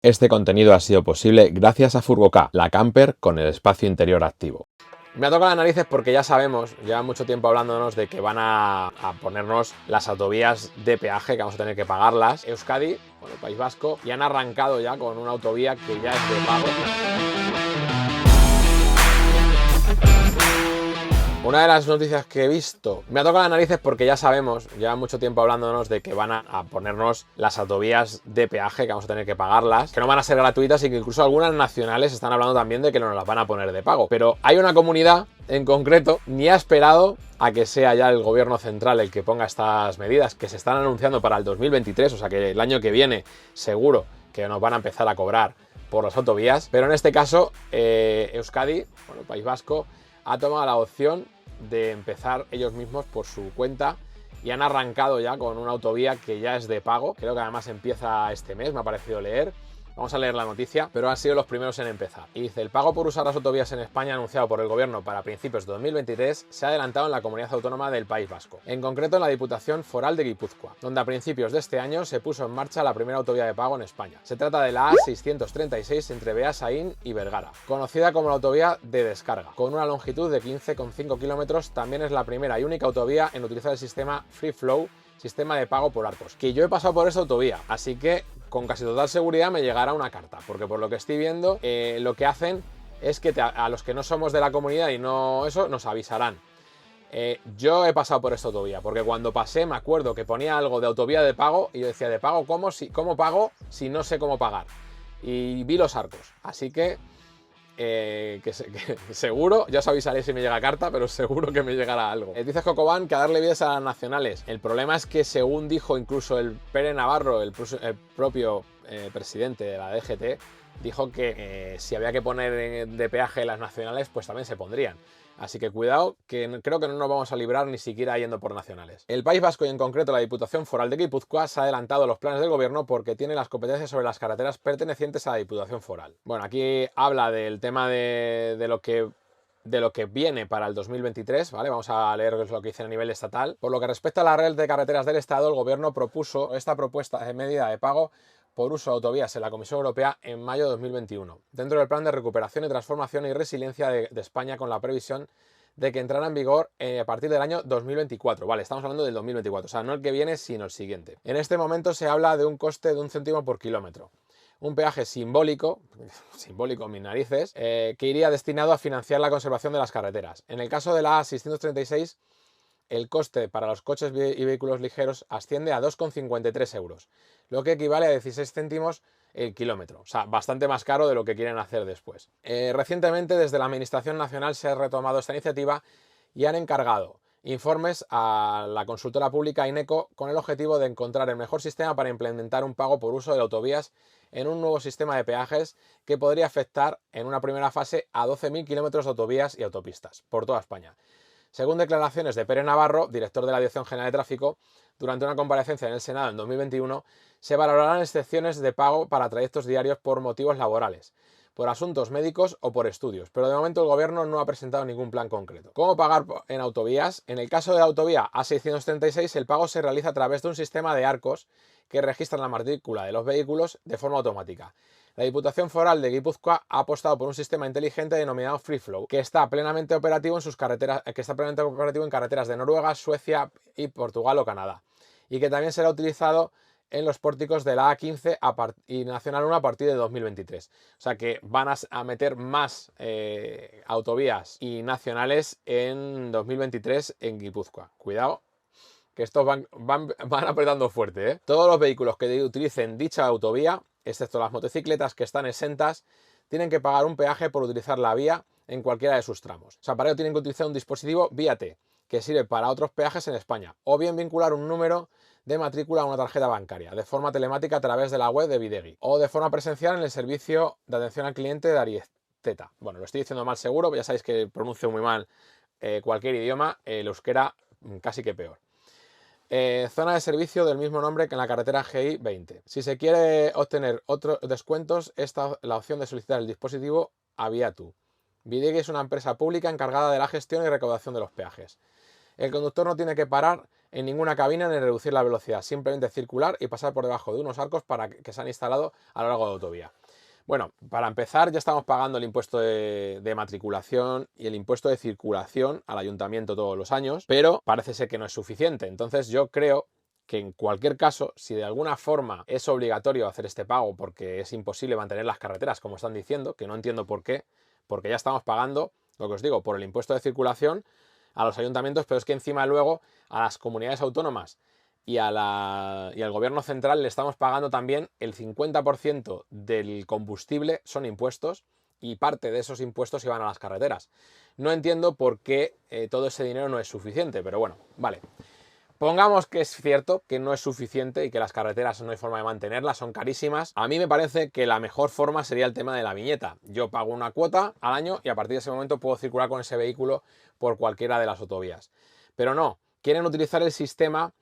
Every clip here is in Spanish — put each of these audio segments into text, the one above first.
Este contenido ha sido posible gracias a Furgoka, la camper con el espacio interior activo. Me ha tocado las narices porque ya sabemos, lleva mucho tiempo hablándonos de que van a ponernos las autovías de peaje, que vamos a tener que pagarlas. Euskadi, el País Vasco, y han arrancado ya con una autovía que ya es de pago. Una de las noticias que he visto, me ha tocado las narices porque ya sabemos, lleva mucho tiempo hablándonos de que van a ponernos las autovías de peaje, que vamos a tener que pagarlas, que no van a ser gratuitas y que incluso algunas nacionales están hablando también de que no nos las van a poner de pago. Pero hay una comunidad en concreto, ni ha esperado a que sea ya el gobierno central el que ponga estas medidas, que se están anunciando para el 2023, o sea que el año que viene seguro que nos van a empezar a cobrar por las autovías, pero en este caso Euskadi, el País Vasco, ha tomado la opción de empezar ellos mismos por su cuenta y han arrancado ya con una autovía que ya es de pago. Creo que además empieza este mes, me ha parecido leer. Vamos a leer la noticia, pero han sido los primeros en empezar. Y dice: el pago por usar las autovías en España anunciado por el gobierno para principios de 2023 se ha adelantado en la comunidad autónoma del País Vasco, en concreto en la Diputación Foral de Guipúzcoa, donde a principios de este año se puso en marcha la primera autovía de pago en España. Se trata de la A636 entre Beasaín y Vergara, conocida como la autovía de descarga, con una longitud de 15,5 kilómetros. También es la primera y única autovía en utilizar el sistema Free Flow, sistema de pago por arcos, que yo he pasado por esta autovía, así que con casi total seguridad me llegará una carta, porque por lo que estoy viendo, lo que hacen es que a los que no somos de la comunidad y no eso, nos avisarán. Yo he pasado por esta autovía, porque cuando pasé me acuerdo que ponía algo de autovía de pago y yo decía: ¿de pago cómo? ¿Cómo pago si no sé cómo pagar? Y vi los arcos, así que seguro, ya os avisaré si me llega carta, pero seguro que me llegará algo. Dice Jocobán que a darle vidas a las nacionales. El problema es que, según dijo incluso el Pere Navarro, el propio presidente de la DGT, dijo que si había que poner de peaje las nacionales, pues también se pondrían. Así que cuidado, que creo que no nos vamos a librar ni siquiera yendo por nacionales. El País Vasco y en concreto la Diputación Foral de Guipúzcoa se ha adelantado a los planes del gobierno porque tiene las competencias sobre las carreteras pertenecientes a la Diputación Foral. Bueno, aquí habla del tema de lo que viene para el 2023, ¿vale? Vamos a leer lo que dicen a nivel estatal. Por lo que respecta a la red de carreteras del Estado, el gobierno propuso esta propuesta de medida de pago por uso de autovías en la Comisión Europea en mayo de 2021, dentro del Plan de Recuperación y Transformación y Resiliencia de España, con la previsión de que entrara en vigor a partir del año 2024. Vale, estamos hablando del 2024, o sea, no el que viene, sino el siguiente. En este momento se habla de un coste de 1 céntimo por kilómetro. Un peaje simbólico mis narices, que iría destinado a financiar la conservación de las carreteras. En el caso de la A636, el coste para los coches y vehículos ligeros asciende a 2,53 euros, lo que equivale a 16 céntimos el kilómetro, o sea, bastante más caro de lo que quieren hacer después. Recientemente, desde la Administración Nacional se ha retomado esta iniciativa y han encargado informes a la consultora pública INECO con el objetivo de encontrar el mejor sistema para implementar un pago por uso de autovías en un nuevo sistema de peajes que podría afectar en una primera fase a 12.000 kilómetros de autovías y autopistas por toda España. Según declaraciones de Pere Navarro, director de la Dirección General de Tráfico, durante una comparecencia en el Senado en 2021, se valorarán excepciones de pago para trayectos diarios por motivos laborales, por asuntos médicos o por estudios, pero de momento el gobierno no ha presentado ningún plan concreto. ¿Cómo pagar en autovías? En el caso de la autovía A636, el pago se realiza a través de un sistema de arcos que registran la matrícula de los vehículos de forma automática. La Diputación Foral de Guipúzcoa ha apostado por un sistema inteligente denominado Free Flow, que está plenamente operativo en carreteras de Noruega, Suecia y Portugal o Canadá, y que también será utilizado en los pórticos de la A15 y Nacional 1 a partir de 2023. O sea que van a meter más autovías y nacionales en 2023 en Guipúzcoa. Cuidado, que estos van apretando fuerte, ¿eh? Todos los vehículos que utilicen dicha autovía, excepto las motocicletas que están exentas, tienen que pagar un peaje por utilizar la vía en cualquiera de sus tramos. O sea, para ello tienen que utilizar un dispositivo Vía-T, que sirve para otros peajes en España, o bien vincular un número de matrícula a una tarjeta bancaria, de forma telemática a través de la web de Bidegi, o de forma presencial en el servicio de atención al cliente de Ariesteta. Bueno, lo estoy diciendo mal seguro, pero ya sabéis que pronuncio muy mal cualquier idioma, el euskera casi que peor. Zona de servicio del mismo nombre que en la carretera GI 20. Si se quiere obtener otros descuentos, esta la opción de solicitar el dispositivo a Viatu. Bidegi es una empresa pública encargada de la gestión y recaudación de los peajes. El conductor no tiene que parar en ninguna cabina ni reducir la velocidad, simplemente circular y pasar por debajo de unos arcos que se han instalado a lo largo de la autovía. Bueno, para empezar ya estamos pagando el impuesto de matriculación y el impuesto de circulación al ayuntamiento todos los años, pero parece ser que no es suficiente. Entonces yo creo que en cualquier caso, si de alguna forma es obligatorio hacer este pago porque es imposible mantener las carreteras como están diciendo, que no entiendo por qué, porque ya estamos pagando, lo que os digo, por el impuesto de circulación a los ayuntamientos, pero es que encima luego a las comunidades autónomas y al gobierno central le estamos pagando también el 50% del combustible son impuestos y parte de esos impuestos iban a las carreteras. No entiendo por qué todo ese dinero no es suficiente, pero bueno, vale. Pongamos que es cierto que no es suficiente y que las carreteras no hay forma de mantenerlas, son carísimas. A mí me parece que la mejor forma sería el tema de la viñeta. Yo pago una cuota al año y a partir de ese momento puedo circular con ese vehículo por cualquiera de las autovías. Pero no, quieren utilizar el sistema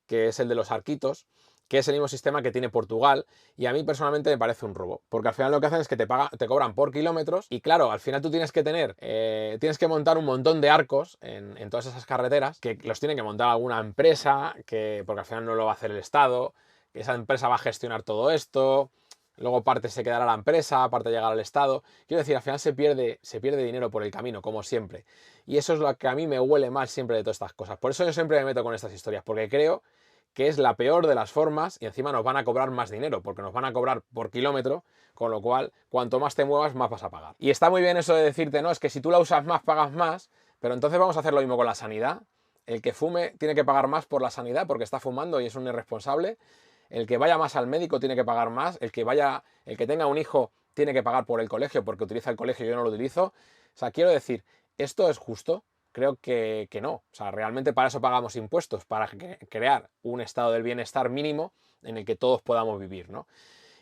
que es el de los arquitos, que es el mismo sistema que tiene Portugal, y a mí personalmente me parece un robo, porque al final lo que hacen es que te cobran por kilómetros, y claro, al final tú tienes que montar un montón de arcos en todas esas carreteras, que los tiene que montar alguna empresa, porque al final no lo va a hacer el Estado, que esa empresa va a gestionar todo esto, luego parte se quedará la empresa, parte llegará al Estado. Quiero decir, al final se pierde dinero por el camino, como siempre. Y eso es lo que a mí me huele mal siempre de todas estas cosas. Por eso yo siempre me meto con estas historias, porque creo que es la peor de las formas y encima nos van a cobrar más dinero, porque nos van a cobrar por kilómetro, con lo cual, cuanto más te muevas, más vas a pagar. Y está muy bien eso de decirte, no, es que si tú la usas más, pagas más, pero entonces vamos a hacer lo mismo con la sanidad. El que fume tiene que pagar más por la sanidad porque está fumando y es un irresponsable. El que vaya más al médico tiene que pagar más. El que tenga un hijo tiene que pagar por el colegio porque utiliza el colegio y yo no lo utilizo. O sea, quiero decir, ¿esto es justo? Creo que no. O sea, realmente para eso pagamos impuestos, para crear un estado del bienestar mínimo en el que todos podamos vivir, ¿no?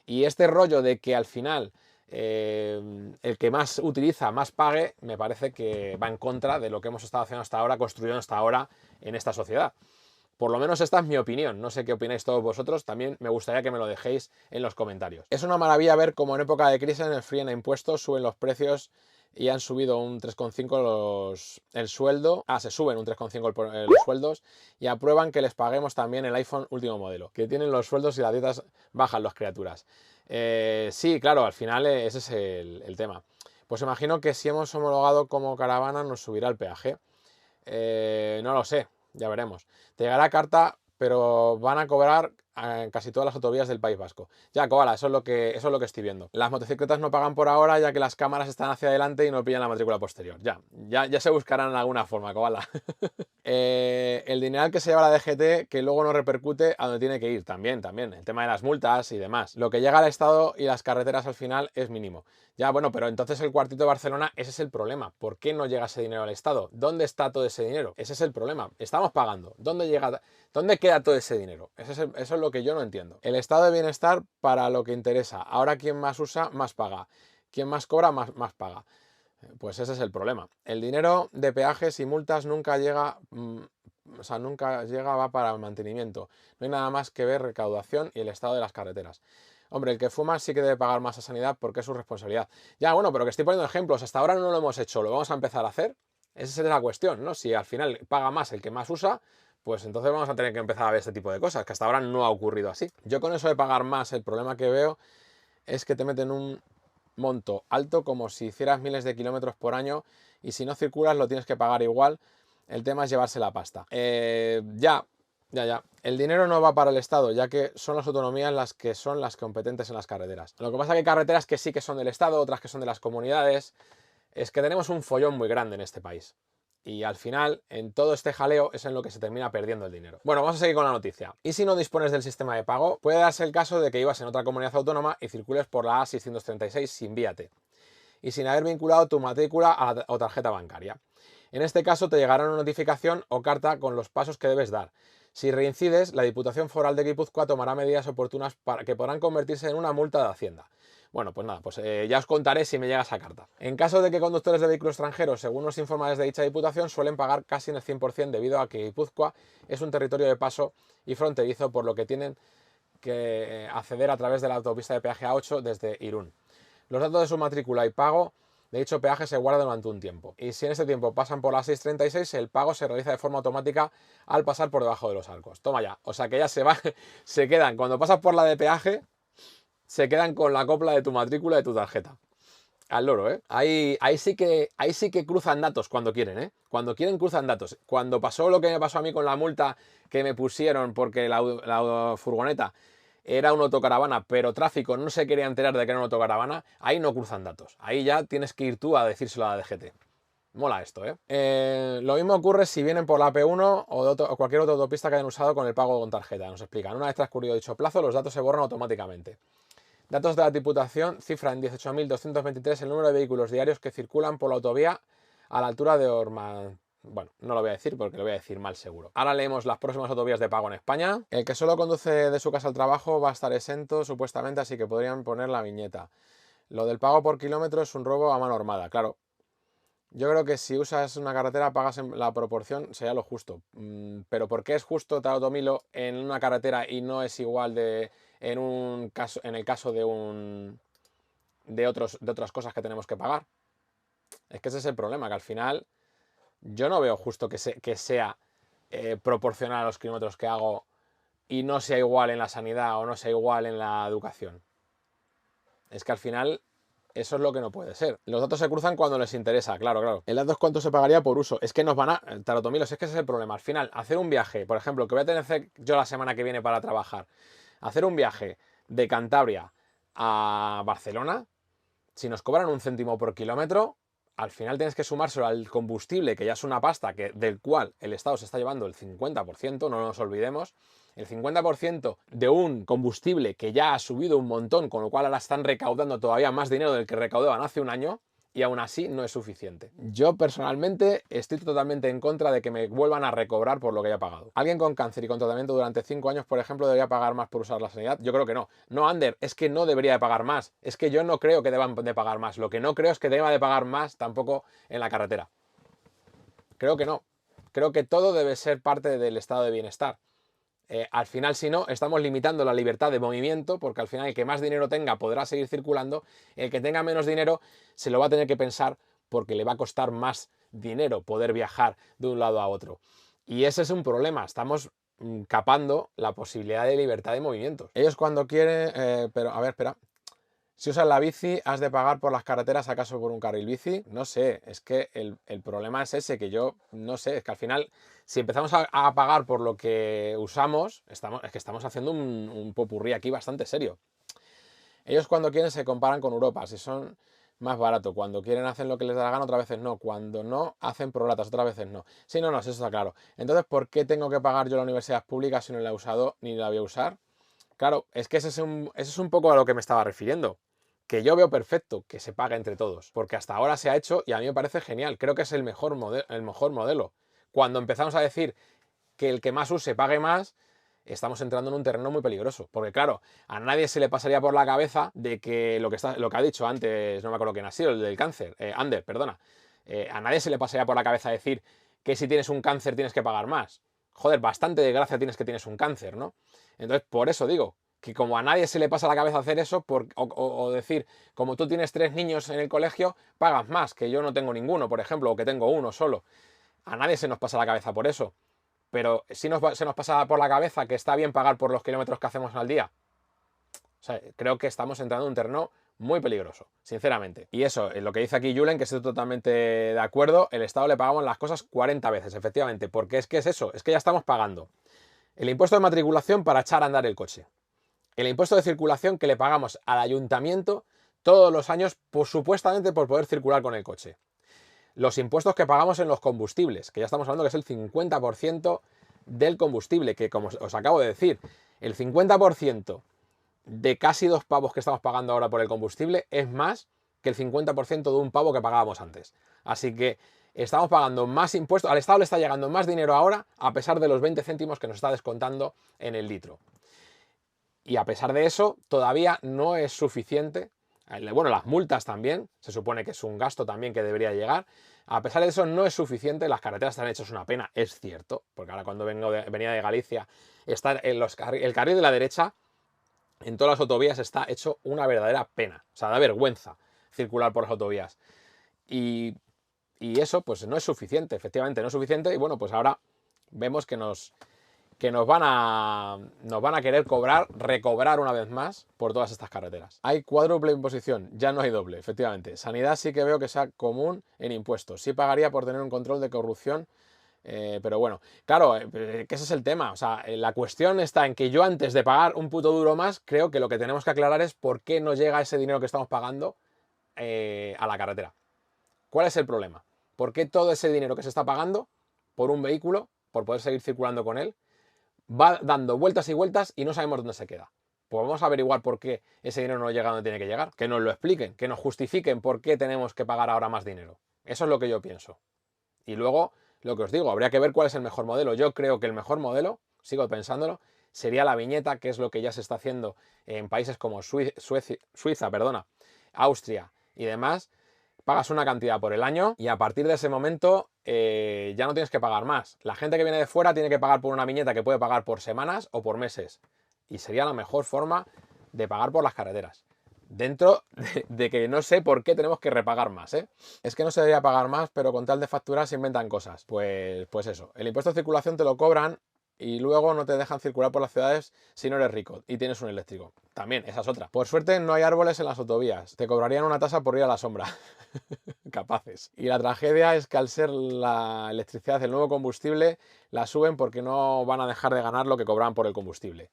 Y este rollo de que al final el que más utiliza más pague, me parece que va en contra de lo que hemos estado haciendo hasta ahora, construyendo hasta ahora en esta sociedad. Por lo menos esta es mi opinión, no sé qué opináis todos vosotros, también me gustaría que me lo dejéis en los comentarios. Es una maravilla ver cómo en época de crisis en el fríen a impuestos suben los precios y han subido un 3,5 el sueldo, se suben un 3,5 los sueldos y aprueban que les paguemos también el iPhone último modelo, que tienen los sueldos y las dietas bajan las criaturas. Sí, claro, al final ese es el tema. Pues imagino que si hemos homologado como caravana nos subirá el peaje. No lo sé, ya veremos. Te llegará carta, pero van a cobrar en casi todas las autovías del País Vasco. Ya, Koala, eso es lo que estoy viendo. Las motocicletas no pagan por ahora, ya que las cámaras están hacia adelante y no pillan la matrícula posterior. Ya se buscarán en alguna forma, Koala. El dineral que se lleva la DGT, que luego no repercute a donde tiene que ir. También. El tema de las multas y demás. Lo que llega al Estado y las carreteras al final es mínimo. Ya, bueno, pero entonces el cuartito de Barcelona, ese es el problema. ¿Por qué no llega ese dinero al Estado? ¿Dónde está todo ese dinero? Ese es el problema. Estamos pagando. ¿Dónde queda todo ese dinero? Eso es lo que yo no entiendo. El estado de bienestar para lo que interesa. Ahora quien más usa, más paga. Quien más cobra, más paga. Pues ese es el problema. El dinero de peajes y multas nunca llega, va para el mantenimiento. No hay nada más que ver recaudación y el estado de las carreteras. Hombre, el que fuma sí que debe pagar más a sanidad porque es su responsabilidad. Ya, bueno, pero que estoy poniendo ejemplos. Hasta ahora no lo hemos hecho, lo vamos a empezar a hacer. Esa es la cuestión, ¿no? Si al final paga más el que más usa, pues entonces vamos a tener que empezar a ver este tipo de cosas, que hasta ahora no ha ocurrido así. Yo con eso de pagar más, el problema que veo es que te meten un monto alto como si hicieras miles de kilómetros por año y si no circulas lo tienes que pagar igual. El tema es llevarse la pasta. Ya. El dinero no va para el Estado, ya que son las autonomías las que son las competentes en las carreteras. Lo que pasa es que hay carreteras que sí que son del Estado, otras que son de las comunidades. Es que tenemos un follón muy grande en este país. Y al final, en todo este jaleo, es en lo que se termina perdiendo el dinero. Bueno, vamos a seguir con la noticia. Y si no dispones del sistema de pago, puede darse el caso de que ibas en otra comunidad autónoma y circules por la A636 sin víate y sin haber vinculado tu matrícula o tarjeta bancaria. En este caso te llegará una notificación o carta con los pasos que debes dar. Si reincides, la Diputación Foral de Guipúzcoa tomará medidas oportunas que podrán convertirse en una multa de Hacienda. Bueno, pues nada, ya os contaré si me llega esa carta. En caso de que conductores de vehículos extranjeros, según nos informa desde dicha Diputación, suelen pagar casi en el 100% debido a que Guipúzcoa es un territorio de paso y fronterizo, por lo que tienen que acceder a través de la autopista de peaje A8 desde Irún. Los datos de su matrícula y pago de dicho peaje se guarda durante un tiempo. Y si en ese tiempo pasan por las 6.36, el pago se realiza de forma automática al pasar por debajo de los arcos. Toma ya. O sea que ya se quedan, cuando pasas por la de peaje, se quedan con la copla de tu matrícula de tu tarjeta. Al loro, ¿eh? Ahí sí que cruzan datos cuando quieren, ¿eh? Cuando quieren cruzan datos. Cuando pasó lo que me pasó a mí con la multa que me pusieron porque la furgoneta era una autocaravana, pero tráfico no se quería enterar de que era una autocaravana, ahí no cruzan datos. Ahí ya tienes que ir tú a decírselo a la DGT. Mola esto, ¿eh? Lo mismo ocurre si vienen por la P1 o cualquier otra autopista que hayan usado con el pago con tarjeta. Nos explican. Una vez transcurrido dicho plazo, los datos se borran automáticamente. Datos de la Diputación cifra en 18.223 el número de vehículos diarios que circulan por la autovía a la altura de Orma. Bueno, no lo voy a decir porque lo voy a decir mal seguro. Ahora leemos las próximas autovías de pago en España. El que solo conduce de su casa al trabajo va a estar exento supuestamente, así que podrían poner la viñeta. Lo del pago por kilómetro es un robo a mano armada, claro. Yo creo que si usas una carretera pagas en la proporción, sería lo justo. Pero ¿por qué es justo, te automilo, en una carretera y no es igual en el caso de otras cosas que tenemos que pagar? Es que ese es el problema, que al final yo no veo justo que sea proporcional a los kilómetros que hago y no sea igual en la sanidad o no sea igual en la educación. Es que al final eso es lo que no puede ser. Los datos se cruzan cuando les interesa, claro. El dato es cuánto se pagaría por uso. Es que nos van a... Tarotomilos, es que ese es el problema. Al final, hacer un viaje, por ejemplo, que voy a tener que hacer yo la semana que viene para trabajar, hacer un viaje de Cantabria a Barcelona, si nos cobran un céntimo por kilómetro, al final tienes que sumárselo al combustible, que ya es una pasta del cual el Estado se está llevando el 50%, no nos olvidemos. El 50% de un combustible que ya ha subido un montón, con lo cual ahora están recaudando todavía más dinero del que recaudaban hace un año, y aún así no es suficiente. Yo personalmente estoy totalmente en contra de que me vuelvan a recobrar por lo que haya pagado. Alguien con cáncer y con tratamiento durante 5 años, por ejemplo, debería pagar más por usar la sanidad. Yo creo que no. No, Ander, es que no debería de pagar más. Es que yo no creo que deban de pagar más. Lo que no creo es que deba de pagar más tampoco en la carretera. Creo que no. Creo que todo debe ser parte del estado de bienestar. Al final, si no, estamos limitando la libertad de movimiento, porque al final el que más dinero tenga podrá seguir circulando, el que tenga menos dinero se lo va a tener que pensar porque le va a costar más dinero poder viajar de un lado a otro. Y ese es un problema, estamos capando la posibilidad de libertad de movimientos. Ellos cuando quieren, pero a ver, espera. Si usas la bici, ¿has de pagar por las carreteras acaso por un carril bici? No sé, es que el problema es ese, que yo no sé, es que al final, si empezamos a pagar por lo que usamos, es que estamos haciendo un popurrí aquí bastante serio. Ellos cuando quieren se comparan con Europa, si son más barato, cuando quieren hacen lo que les da la gana, otras veces no, cuando no, hacen prorratas, otras veces no. Sí, no, eso está claro. Entonces, ¿por qué tengo que pagar yo la universidad pública si no la he usado ni la voy a usar? Claro, es que ese es un poco a lo que me estaba refiriendo. Que yo veo perfecto que se pague entre todos, porque hasta ahora se ha hecho y a mí me parece genial. Creo que es el mejor modelo. Cuando empezamos a decir que el que más use pague más, estamos entrando en un terreno muy peligroso. Porque claro, a nadie se le pasaría por la cabeza de que lo que ha dicho antes, no me acuerdo quién ha sido, el del cáncer, Ander, perdona. A nadie se le pasaría por la cabeza decir que si tienes un cáncer tienes que pagar más. Joder, bastante de gracia tienes un cáncer, ¿no? Entonces, por eso digo, que como a nadie se le pasa la cabeza hacer eso, o decir, como tú tienes 3 niños en el colegio, pagas más, que yo no tengo ninguno, por ejemplo, o que tengo uno solo. A nadie se nos pasa la cabeza por eso. Pero sí se nos pasa por la cabeza que está bien pagar por los kilómetros que hacemos al día. O sea, creo que estamos entrando en un terreno muy peligroso, sinceramente. Y eso, lo que dice aquí Julen, que estoy totalmente de acuerdo, el Estado le pagamos las cosas 40 veces, efectivamente, porque es que es eso, es que ya estamos pagando el impuesto de matriculación para echar a andar el coche, el impuesto de circulación que le pagamos al ayuntamiento todos los años, supuestamente por poder circular con el coche, los impuestos que pagamos en los combustibles, que ya estamos hablando que es el 50% del combustible, que como os acabo de decir, el 50% de casi 2 pavos que estamos pagando ahora por el combustible es más que el 50% de un pavo que pagábamos antes. Así que estamos pagando más impuestos, al Estado le está llegando más dinero ahora, a pesar de los 20 céntimos que nos está descontando en el litro. Y a pesar de eso, todavía no es suficiente. Bueno, las multas también, se supone que es un gasto también que debería llegar. A pesar de eso, no es suficiente. Las carreteras están hechas una pena, es cierto, porque ahora cuando venía de Galicia, el carril de la derecha en todas las autovías está hecho una verdadera pena. O sea, da vergüenza circular por las autovías. Y eso pues no es suficiente, efectivamente no es suficiente. Y bueno, pues ahora vemos que nos van a querer recobrar una vez más por todas estas carreteras. Hay cuádruple imposición, ya no hay doble, efectivamente. Sanidad sí que veo que sea común en impuestos. Sí pagaría por tener un control de corrupción, pero bueno, claro, que ese es el tema. O sea, la cuestión está en que yo antes de pagar un puto duro más, creo que lo que tenemos que aclarar es por qué no llega ese dinero que estamos pagando a la carretera. ¿Cuál es el problema? ¿Por qué todo ese dinero que se está pagando por un vehículo, por poder seguir circulando con él, va dando vueltas y vueltas y no sabemos dónde se queda? Pues vamos a averiguar por qué ese dinero no llega donde tiene que llegar. Que nos lo expliquen, que nos justifiquen por qué tenemos que pagar ahora más dinero. Eso es lo que yo pienso. Y luego, lo que os digo, habría que ver cuál es el mejor modelo. Yo creo que el mejor modelo, sigo pensándolo, sería la viñeta, que es lo que ya se está haciendo en países como Suiza, Austria y demás. Pagas una cantidad por el año y a partir de ese momento ya no tienes que pagar más. La gente que viene de fuera tiene que pagar por una viñeta que puede pagar por semanas o por meses. Y sería la mejor forma de pagar por las carreteras. Dentro de que no sé por qué tenemos que repagar más, ¿eh? Es que no se debería pagar más, pero con tal de facturar se inventan cosas. Pues eso, el impuesto de circulación te lo cobran y luego no te dejan circular por las ciudades si no eres rico y tienes un eléctrico. También, esa es otra. Por suerte no hay árboles en las autovías. Te cobrarían una tasa por ir a la sombra. Capaces. Y la tragedia es que al ser la electricidad el nuevo combustible, la suben porque no van a dejar de ganar lo que cobran por el combustible.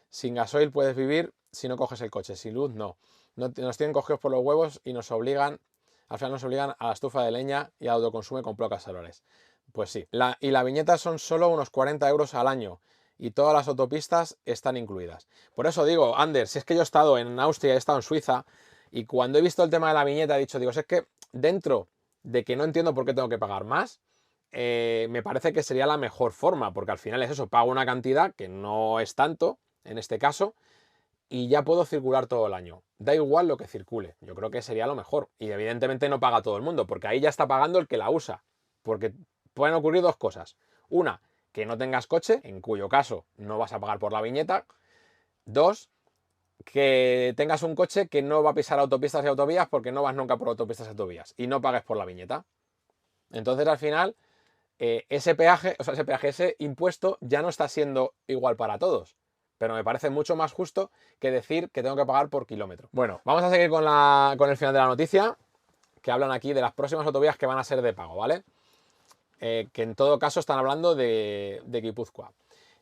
Sin gasoil puedes vivir si no coges el coche. Sin luz, no. Nos tienen cogidos por los huevos y al final nos obligan a la estufa de leña y al autoconsumo con placas solares. Pues sí. Y la viñeta son solo unos 40 euros al año y todas las autopistas están incluidas. Por eso digo, Ander, si es que yo he estado en Austria, he estado en Suiza y cuando he visto el tema de la viñeta he dicho, digo, si es que dentro de que no entiendo por qué tengo que pagar más, me parece que sería la mejor forma, porque al final es eso, pago una cantidad que no es tanto, en este caso, y ya puedo circular todo el año. Da igual lo que circule, yo creo que sería lo mejor. Y evidentemente no paga todo el mundo, porque ahí ya está pagando el que la usa. Porque pueden ocurrir dos cosas. Una, que no tengas coche, en cuyo caso no vas a pagar por la viñeta. Dos, que tengas un coche que no va a pisar autopistas y autovías porque no vas nunca por autopistas y autovías y no pagues por la viñeta. Entonces al final ese impuesto ya no está siendo igual para todos. Pero me parece mucho más justo que decir que tengo que pagar por kilómetro. Bueno, vamos a seguir con el final de la noticia, que hablan aquí de las próximas autovías que van a ser de pago, ¿vale? Que en todo caso están hablando de Guipúzcoa.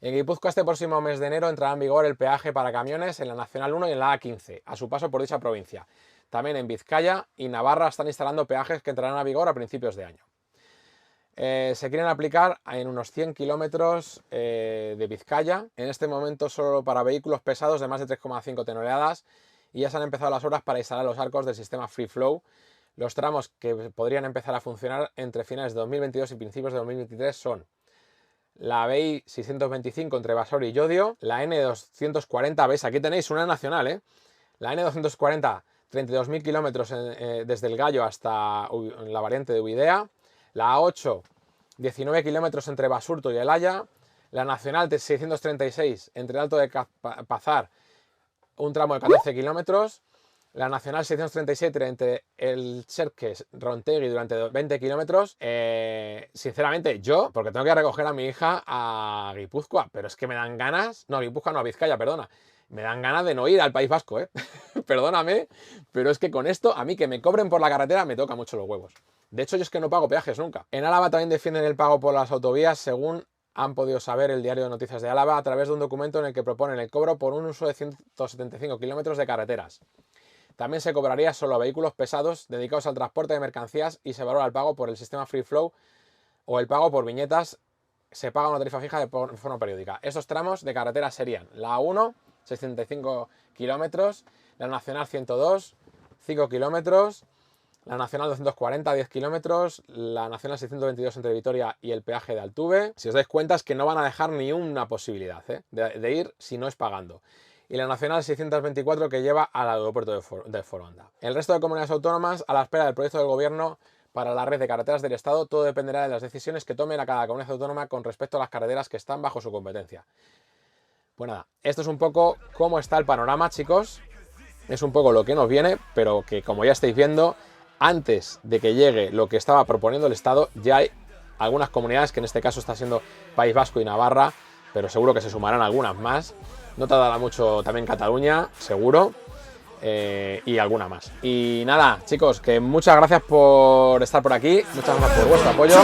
En Guipúzcoa este próximo mes de enero entrará en vigor el peaje para camiones en la Nacional 1 y en la A15, a su paso por dicha provincia. También en Vizcaya y Navarra están instalando peajes que entrarán a vigor a principios de año. Se quieren aplicar en unos 100 kilómetros de Vizcaya, en este momento solo para vehículos pesados de más de 3,5 toneladas, y ya se han empezado las obras para instalar los arcos del sistema Free Flow. Los tramos que podrían empezar a funcionar entre finales de 2022 y principios de 2023 son la BI 625 entre Basauri y Llodio, la N240, ¿ves? Aquí tenéis una nacional, ¿eh? La N240, 32.000 kilómetros desde el Gallo hasta la variante de Uidea, la A8, 19 kilómetros entre Basurto y El Haya, la Nacional 636 entre Alto de Pazar, un tramo de 14 kilómetros, la Nacional 637 entre el Cherques, Rontegui durante 20 kilómetros. Sinceramente, yo, porque tengo que recoger a mi hija a Guipúzcoa, pero es que me dan ganas, no, a Guipúzcoa no, a Vizcaya, perdona, me dan ganas de no ir al País Vasco, ¿eh? Perdóname, pero es que con esto, a mí que me cobren por la carretera me toca mucho los huevos. De hecho, yo es que no pago peajes nunca. En Álava también defienden el pago por las autovías, según han podido saber el Diario de Noticias de Álava, a través de un documento en el que proponen el cobro por un uso de 175 kilómetros de carreteras. También se cobraría solo a vehículos pesados dedicados al transporte de mercancías y se valora el pago por el sistema Free Flow o el pago por viñetas. Se paga una tarifa fija de forma periódica. Estos tramos de carretera serían la A1, 65 kilómetros, la Nacional 102, 5 kilómetros, la Nacional 240, 10 kilómetros, la Nacional 622 entre Vitoria y el peaje de Altuve. Si os dais cuenta es que no van a dejar ni una posibilidad de ir si no es pagando. Y la Nacional 624 que lleva al aeropuerto de Foronda. El resto de comunidades autónomas, a la espera del proyecto del Gobierno para la red de carreteras del Estado, todo dependerá de las decisiones que tome cada comunidad autónoma con respecto a las carreteras que están bajo su competencia. Pues nada, esto es un poco cómo está el panorama, chicos. Es un poco lo que nos viene, pero que como ya estáis viendo, antes de que llegue lo que estaba proponiendo el Estado, ya hay algunas comunidades, que en este caso está siendo País Vasco y Navarra, pero seguro que se sumarán algunas más. No tardará mucho también Cataluña, seguro. Y alguna más. Y nada, chicos, que muchas gracias por estar por aquí. Muchas gracias por vuestro apoyo.